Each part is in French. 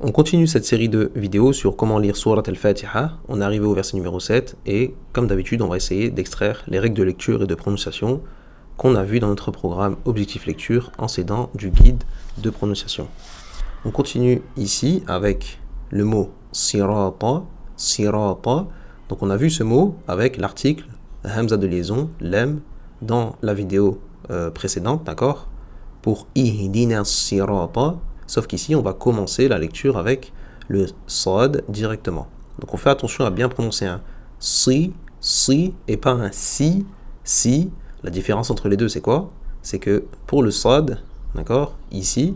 On continue cette série de vidéos sur comment lire Surat al-Fatiha. On est arrivé au verset numéro 7 et comme d'habitude on va essayer d'extraire les règles de lecture et de prononciation qu'on a vues dans notre programme Objectif Lecture en s'aidant du guide de prononciation. On continue ici avec le mot sirata, sirata. Donc on a vu ce mot avec l'article hamza de liaison, lem, dans la vidéo précédente, d'accord, pour ihdina sirata. Sauf qu'ici, on va commencer la lecture avec le sad directement. Donc on fait attention à bien prononcer un si, et pas un si, si. La différence entre les deux, c'est quoi? C'est que pour le sad, d'accord, ici,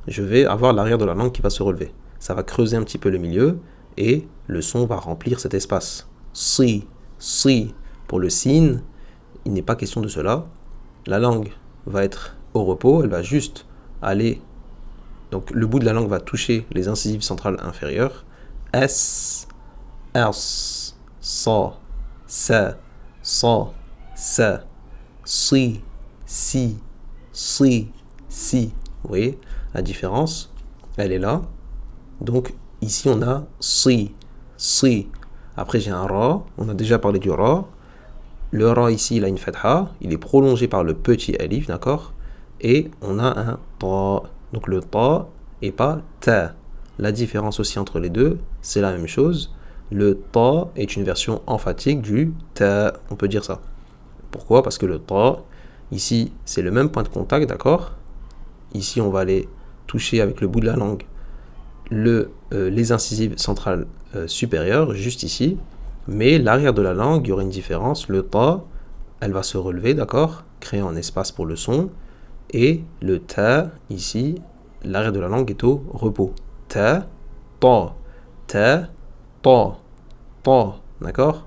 je vais avoir l'arrière de la langue qui va se relever. Ça va creuser un petit peu le milieu et le son va remplir cet espace. Si. Pour le sin, il n'est pas question de cela. La langue va être au repos, elle va juste aller. Donc le bout de la langue va toucher les incisives centrales inférieures. S, S, sa, sa, sa, si. Vous voyez la différence? Elle est là. Donc ici on a si. Après j'ai un ra. On a déjà parlé du ra. Le ra ici il a une fatha. Il est prolongé par le petit alif, d'accord? Et on a un ta. Donc le ta et pas ta. La différence aussi entre les deux, c'est la même chose. Le ta est une version emphatique du ta. On peut dire ça. Pourquoi? Parce que le ta, ici, c'est le même point de contact, d'accord? Ici, on va aller toucher avec le bout de la langue les incisives centrales supérieures, juste ici. Mais l'arrière de la langue, il y aura une différence. Le ta, elle va se relever, d'accord? Créer un espace pour le son. Et le ta, ici, l'arrière de la langue est au repos. Ta, d'accord?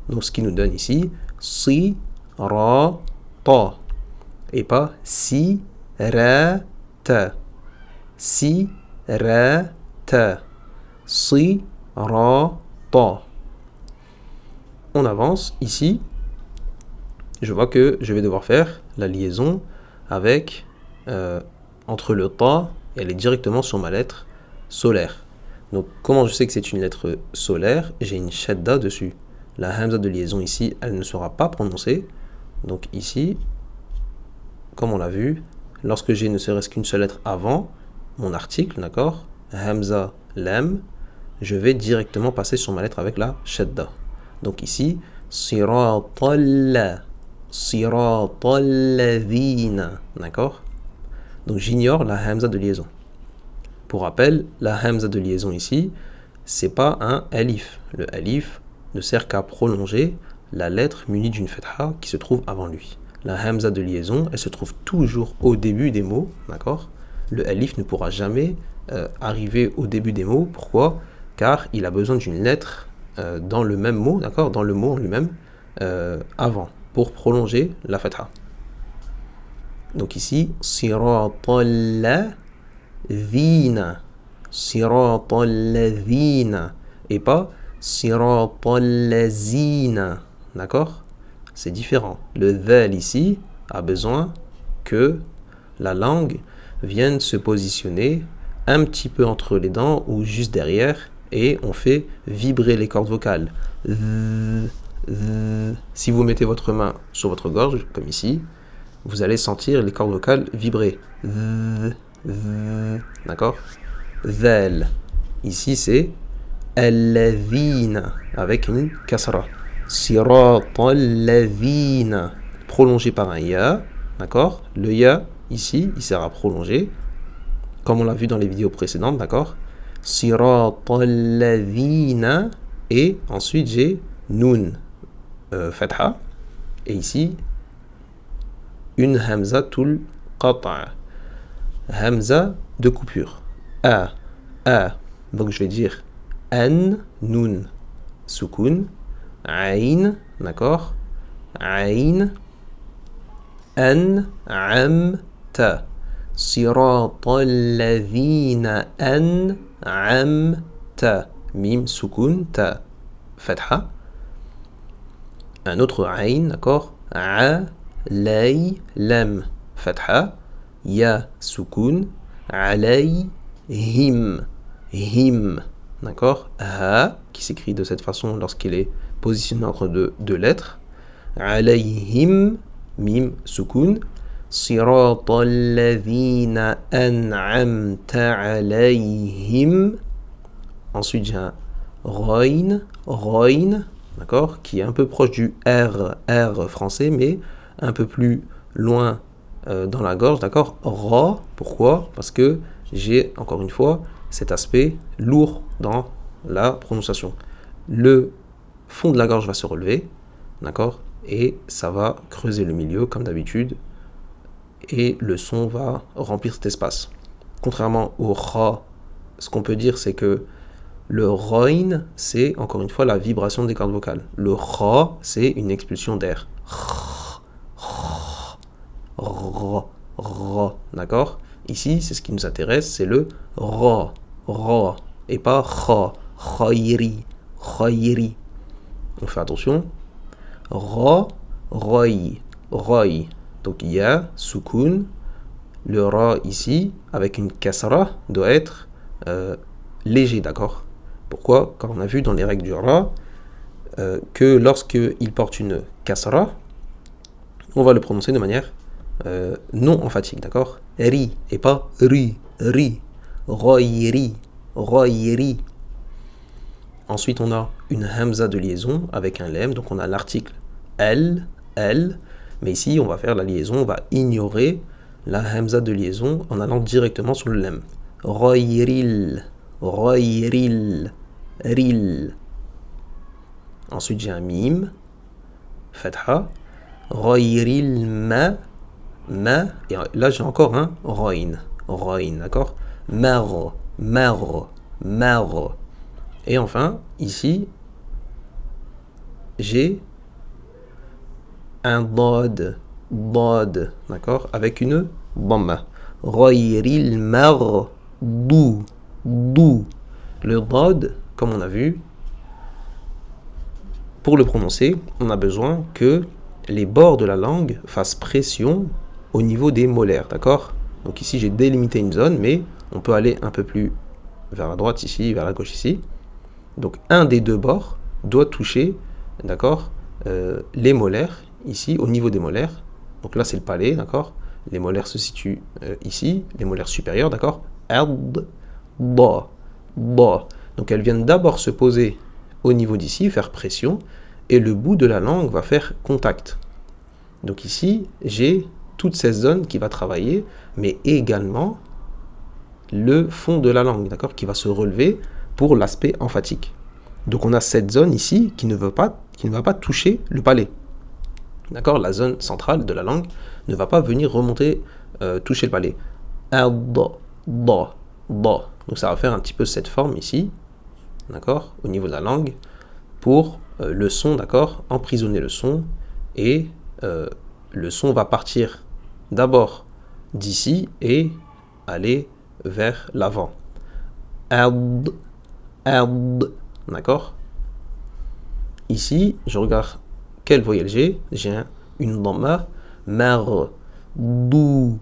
Donc ce qui nous donne ici, si, ra, ta. Et pas si, ra, ta. Si, ra, ta. Si, ra, ta. On avance ici. Je vois que je vais devoir faire la liaison avec entre le ta et elle est directement sur ma lettre solaire. Donc comment je sais que c'est une lettre solaire? J'ai une shadda dessus. La hamza de liaison ici, elle ne sera pas prononcée. Donc ici, comme on l'a vu, lorsque j'ai ne serait-ce qu'une seule lettre avant mon article, d'accord, hamza lam, je vais directement passer sur ma lettre avec la shadda. Donc ici, siratal ladhina, d'accord? Donc j'ignore la hamza de liaison. Pour rappel, la hamza de liaison ici, c'est pas un alif. Le alif ne sert qu'à prolonger la lettre munie d'une fatha qui se trouve avant lui. La hamza de liaison, elle se trouve toujours au début des mots, d'accord? Le alif ne pourra jamais arriver au début des mots. Pourquoi? Car il a besoin d'une lettre dans le même mot, d'accord? Dans le mot en lui-même, avant, pour prolonger la fatha. Donc ici, siratal ladhina, et pas siratal lazina, d'accord? C'est différent. Le dhal ici a besoin que la langue vienne se positionner un petit peu entre les dents ou juste derrière et on fait vibrer les cordes vocales. Si vous mettez votre main sur votre gorge, comme ici, vous allez sentir les cordes vocales vibrer. D'accord? Dhal. Ici, c'est alladhina avec une kasra. Siratal ladhina. Prolongé par un ya. D'accord? Le ya, ici, il sert à prolonger. Comme on l'a vu dans les vidéos précédentes, d'accord? Siratal ladhina. Et ensuite, j'ai nun. Fatha. Et ici, une hamza tul qata'. Hamza de coupure. A. Donc je vais dire an, nun, sukun, ain, d'accord? Ain, an, am, ta. Siratal ladhina an, am, ta. Mim, sukun, ta. Fatha. Un autre ain, d'accord? A, lay, lam. Fatha. Ya, sukun, alay, him. him, d'accord, ha, qui s'écrit de cette façon lorsqu'il est positionné entre deux lettres, alayhim, mim, sukun, sirata alladhina an'amta alayhim, ensuite j'ai un roin, d'accord, qui est un peu proche du R français, mais un peu plus loin dans la gorge, d'accord, ra, pourquoi? Parce que j'ai, encore une fois, cet aspect lourd dans la prononciation. Le fond de la gorge va se relever, d'accord, et ça va creuser le milieu, comme d'habitude, et le son va remplir cet espace. Contrairement au ra, ce qu'on peut dire, c'est que le roin, c'est encore une fois la vibration des cordes vocales. Le ra, c'est une expulsion d'air. D'accord? Ici, c'est ce qui nous intéresse, c'est le ra, et pas kha, khayri. On fait attention. Ra, roi. Donc il y a soukoun. Le ra ici, avec une kasra, doit être léger, d'accord? Pourquoi? Car on a vu dans les règles du ra que lorsqu'il porte une kasra, on va le prononcer de manière non emphatique, d'accord? Ri, et pas ri. Royri. Ensuite, on a une hamza de liaison avec un lem, donc on a l'article elle, mais ici, on va faire la liaison, on va ignorer la hamza de liaison en allant directement sur le lem. Royril. Ensuite, j'ai un mime, fatha, royril ma, et là j'ai encore un roin, d'accord? Mar. Et enfin, ici, j'ai un bod, d'accord? Avec une dhamma. Ghayril mardu. Le bod, comme on a vu, pour le prononcer, on a besoin que les bords de la langue fassent pression au niveau des molaires, d'accord? Donc ici, j'ai délimité une zone, mais on peut aller un peu plus vers la droite ici, vers la gauche ici. Donc un des deux bords doit toucher, d'accord, les molaires, ici, au niveau des molaires. Donc là, c'est le palais, d'accord? Les molaires se situent ici, les molaires supérieurs, d'accord? Donc elles viennent d'abord se poser au niveau d'ici, faire pression, et le bout de la langue va faire contact. Donc ici, j'ai toute cette zone qui va travailler, mais également le fond de la langue, d'accord, qui va se relever pour l'aspect emphatique. Donc on a cette zone ici qui ne va pas toucher le palais. D'accord, la zone centrale de la langue ne va pas venir remonter, toucher le palais. Donc ça va faire un petit peu cette forme ici, d'accord, au niveau de la langue, pour le son, d'accord, emprisonner le son, et le son va partir d'abord d'ici et aller vers l'avant. D'accord? Ici, je regarde quelle voyelle j'ai. J'ai une dhamma, mar, dou.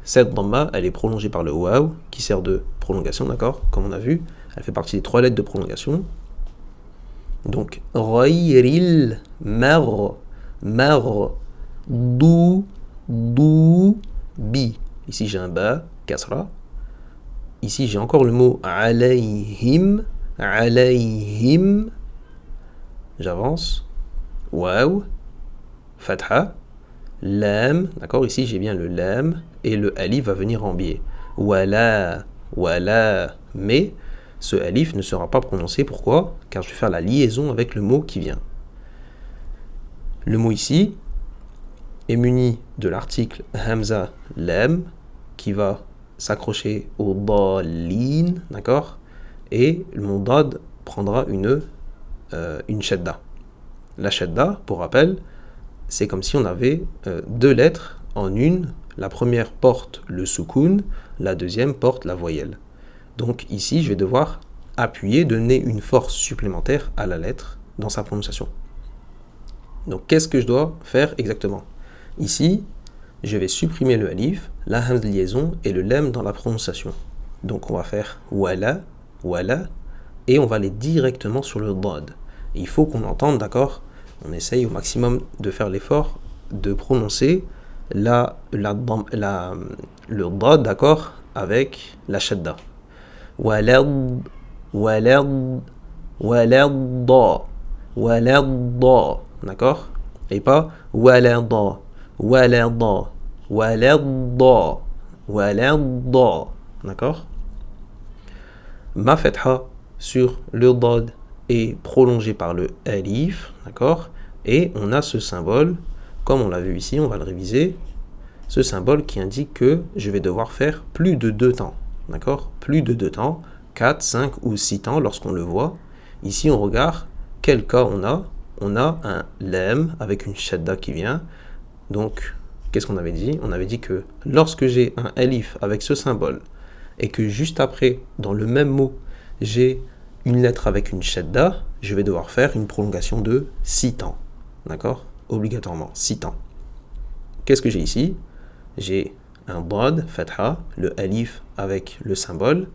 Cette dhamma, elle est prolongée par le waw, qui sert de prolongation, d'accord? Comme on a vu, elle fait partie des 3 lettres de prolongation. Donc, ghayril mar, dou, bi. Ici, j'ai un ba, kasra. Ici, j'ai encore le mot alayhim. J'avance. Waw, fatha, lam. D'accord, ici, j'ai bien le lam. Et le alif va venir en biais. Wala. Mais ce alif ne sera pas prononcé. Pourquoi? Car je vais faire la liaison avec le mot qui vient. Le mot ici est muni de l'article hamza lam qui va s'accrocher au dalin, d'accord? Et mon dad prendra une shadda. La shadda, pour rappel, c'est comme si on avait 2 lettres en une. La première porte le soukoun, la deuxième porte la voyelle. Donc ici, je vais devoir appuyer, donner une force supplémentaire à la lettre dans sa prononciation. Donc qu'est-ce que je dois faire exactement? Ici, je vais supprimer le alif, la hamza de liaison et le lem dans la prononciation. Donc on va faire wala, wala, et on va aller directement sur le dad. Il faut qu'on entende, d'accord? On essaye au maximum de faire l'effort de prononcer le dad, d'accord, avec la shadda. Walad, walad, walad, walad, d'accord? Et pas walada, walada, walada, walada, d'accord? Ma fatha sur le dad est prolongée par le alif, d'accord? Et on a ce symbole, comme on l'a vu ici, on va le réviser, ce symbole qui indique que je vais devoir faire plus de 2 temps, d'accord? Plus de 2 temps, 4, 5 ou 6 temps lorsqu'on le voit. Ici, on regarde quel cas on a. On a un lem avec une shadda qui vient. Donc, qu'est-ce qu'on avait dit? On avait dit que lorsque j'ai un alif avec ce symbole et que juste après, dans le même mot, j'ai une lettre avec une shadda, je vais devoir faire une prolongation de 6 temps. D'accord? Obligatoirement, 6 temps. Qu'est-ce que j'ai ici? J'ai un dad, fatha, le alif avec le symbole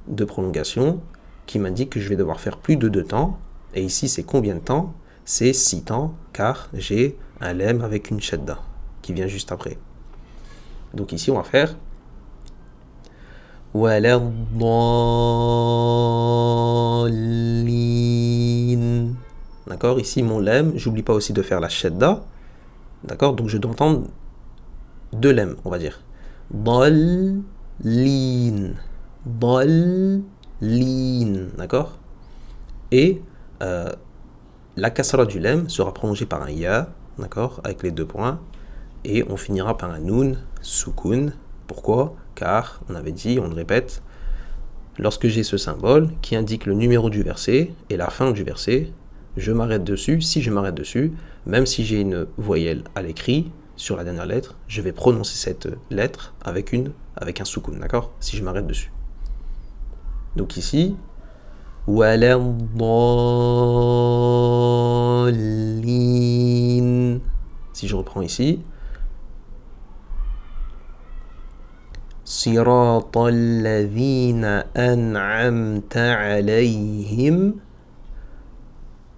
de prolongation qui m'indique que je vais devoir faire plus de 2 temps. Et ici, c'est combien de temps? C'est 6 temps, car j'ai un lem avec une shadda qui vient juste après. Donc ici, on va faire waladdallin. D'accord? Ici, mon lem, j'oublie pas aussi de faire la shadda. D'accord? Donc je dois entendre 2 lem, on va dire. Dallin. Dallin. D'accord? Et la kasra du lem sera prolongée par un ya, d'accord, avec les 2 points, et on finira par un nun, soukoun. Pourquoi? Car, on avait dit, on le répète, lorsque j'ai ce symbole qui indique le numéro du verset et la fin du verset, je m'arrête dessus. Si je m'arrête dessus, même si j'ai une voyelle à l'écrit, sur la dernière lettre, je vais prononcer cette lettre avec un soukoun, d'accord? Si je m'arrête dessus. Donc ici, waladdallin. Si je reprends ici, siratal ladhina an'amta alayhim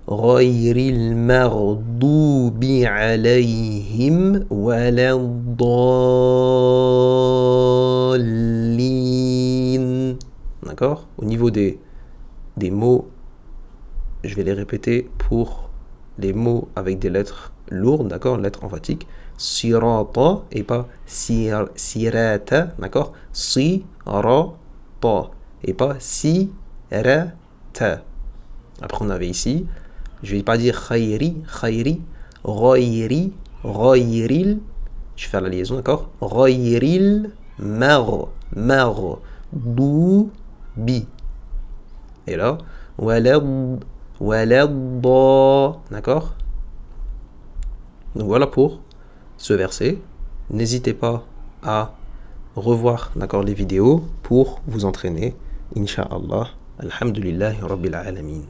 ghayril maghdubi alayhim waladdallin. D'accord? Au niveau des mots, je vais les répéter pour les mots avec des lettres lourdes, d'accord, lettres emphatiques. Sirata et pas sirata, d'accord, sirata et pas sirata. Après on avait ici, je vais pas dire khayri, khayri, ghayri, ghayril, je vais faire la liaison, d'accord, ghayril maghdubi. Et là, d'accord? Donc voilà pour ce verset. N'hésitez pas à revoir, d'accord, les vidéos pour vous entraîner. Inch'Allah. Alhamdulillahi Rabbil Alamin.